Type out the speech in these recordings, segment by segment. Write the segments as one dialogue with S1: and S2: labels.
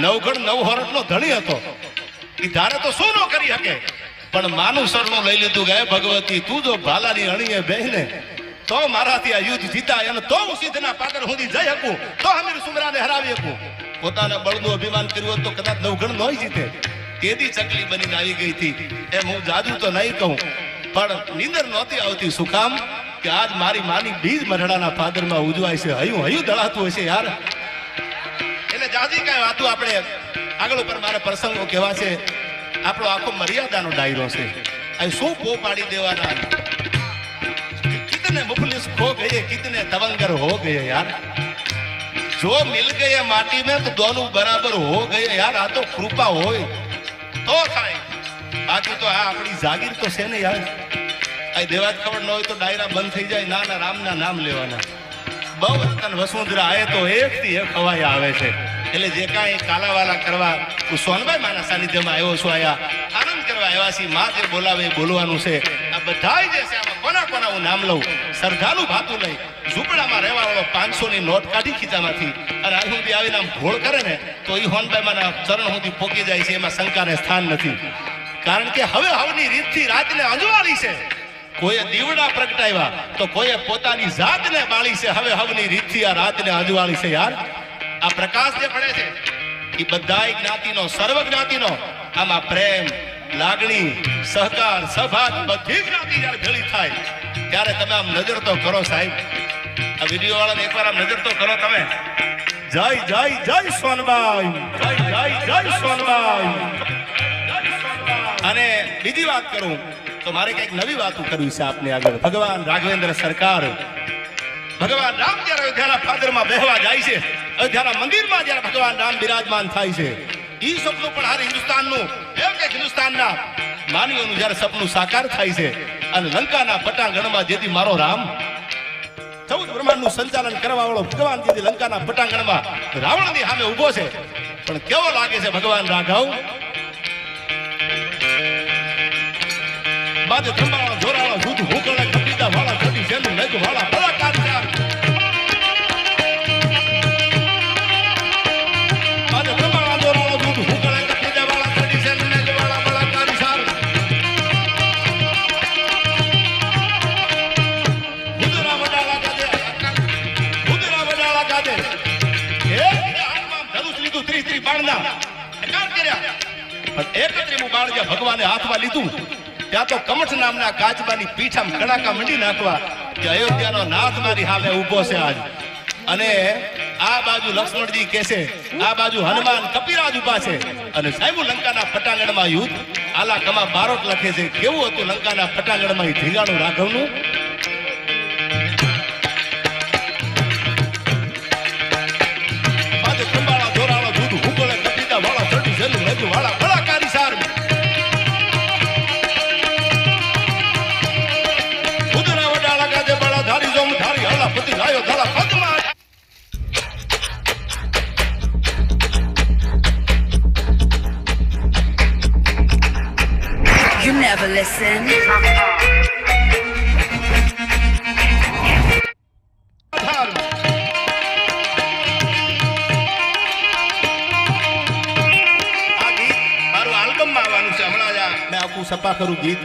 S1: નવગણ નવ હોરઠનો ધણી હતો. એ ધારે તો શું ન કરી શકે, પણ માનું સરનું લઈ લીધું કે ભગવતી તું જો ભાલાની અણીએ બેહીને તો મારાથી આ યુદ્ધ જીતાય અને તો હું સિદ્ધના પાદર સુધી જઈ શકું, તો હમીર સુમરાને હરાવી શકું. પોતાના બળનું અભિમાન કર્યું હોત તો કદાચ નવગણ ન જીતે. તેદી ચકલી બનીને આવી ગઈ હતી. એમ હું જાદુ તો નહીં કહું, પણ નીંદર નહોતી આવતી. શું કામ કે આજ મારી માની બીજ મરડાના પાદરમાં ઉજવાય છે. હયું હયું દળાતું હશે યાર. એટલે જાજી કઈ વાતો આપણે આગળ ઉપર મારા પ્રસંગો કહેવા છે. આપણો આખો મર્યાદાનો ડાયરો છે. અહીં શું પો પાડી દેવાના. कितने मुफलिस खो गए, कितने तवंगर हो गए यार. जो मिल गए माटी में तो दोनों बराबर हो गए यार. आ तो कृपा હોય તો થાય, બાકી તો આ આપણી જાગીર તો છે ને યાર. આ દેવા જ ખબર ન હોય તો ડાયરા બંધ થઈ જાય. ના ના રામના નામ લેવાના. બહુ રતન વસુંધરા આયે તો એક થી એક હવાઈ આવે છે. એટલે જે કાંઈ કાલાવાલા કરવા હું સોનભાઈ માના સાનિધ્યમાં આવ્યો છું, આયા આનંદ કરવા આવ્યા છીએ. માં જે બોલાવે એ બોલવાનું છે. આ બધા જે છે આમાં કોના કોના હું નામ લઉં. સરદારનું ભાતું લઈ ઝૂંપડામાં રહેવા વાળો 500 ની નોટ કાઢી ખીચામાંથી અને આ સુધી આવીને આમ ઘોળ કરે ને તો એ હોનભાઈ માના ચરણ સુધી પોકી જાય છે. એમાં શંકાને સ્થાન નથી, કારણ કે હવે હવની રીતથી રાતને અંજવાળી છે. કોઈએ દીવડા પ્રગટાવ્યા તો કોઈએ પોતાની જાતને બાળી છે. હવે હવની રીતથી આ રાતને અંજવાળી છે યાર. આ પ્રકાશ જે પડે છે એ બધાય જ્ઞાતિનો, સર્વ જ્ઞાતિનો આમાં પ્રેમ, લાગણી, સહકાર, સભાત બધી જ્ઞાતિ જ્યારે ભેળી થાય ત્યારે તમે આમ નજર તો કરો સાહેબ. આ વિડીયો વાળાને એકવાર આમ નજર તો કરો તમે. જય જય જય સોનબાઈ, જય જય જય સોનબાઈ. અને બીજી વાત કરું તો મારે કઈક નવી વાતો કરવી છે આપને આગળ. ભગવાન રાઘવેન્દ્ર સરકાર, ભગવાન રામ જ્યારે અયોધ્યાના પાદરમાં બેહવા જાય છે, અયોધ્યાના મંદિરમાં જ્યારે ભગવાન રામ બિરાજમાન થાય છે, ઈ સપનું પણ હારે હિન્દુસ્તાનનું એમ કે હિન્દુસ્તાનના માનવીઓનું જ્યારે સપનું સાકાર થાય છે અને લંકાના પટાંગણમાં જેથી મારો રામ 14 બ્રહ્માંડનું સંચાલન કરવા વાળો ભગવાન જેથી લંકાના પટાંગણમાં રાવણની સામે ઊભો છે, પણ કેવો લાગે છે ભગવાન રાઘવ. બાજુ ખંભાળો જોરાળો દૂધ હુકળે કપીતા વાળા કપી જેનું લેગ વાળા કલાકારી યાર. બાજુ ખંભાળો જોરાળો દૂધ હુકળે કપીતા વાળા કપી જેનું લેગ વાળા કલાકારી સાર. હુદરા વડાળા ગાદે, હુદરા વડાળા ગાદે એક હાથમાં ધનુષ લીધું 30 બાણના એકાર કર્યા, પણ 31મું બાણ જે ભગવાને હાથમાં લીધું ત્યાં તો કમઠ નામના કાચબાની પીઠામાં કડાકા મંડી નાખવા કે અયોધ્યાનો નાથ મારી સામે ઊભો છે આજ. અને આ બાજુ લક્ષ્મણજી કહે છે, આ બાજુ હનુમાન કપિરાજ ઊભા છે. અને સાહેબ લંકાના પટાંગણમાં યુદ્ધ આલા કમા બારોટ લખે છે. કેવું હતું લંકાના પટાંગણમાં ધીંગાણું રાઘવનું. બાજુ ખંભાળા જોરાળો દૂધ હુકળે કપીતા વાળા ચડી જેલું લેજુ વાળા કલાકારી સાર.
S2: You never listen.
S1: સપા કરું ગીત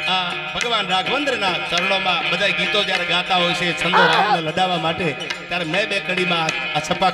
S1: આ ભગવાન રાઘવેન્દ્રના ચરણોમાં બધા ગીતો જ્યારે ગાતા હોય છે છંદો રામને લડાવવા માટે, ત્યારે મેં બે કડીમાં આ છપા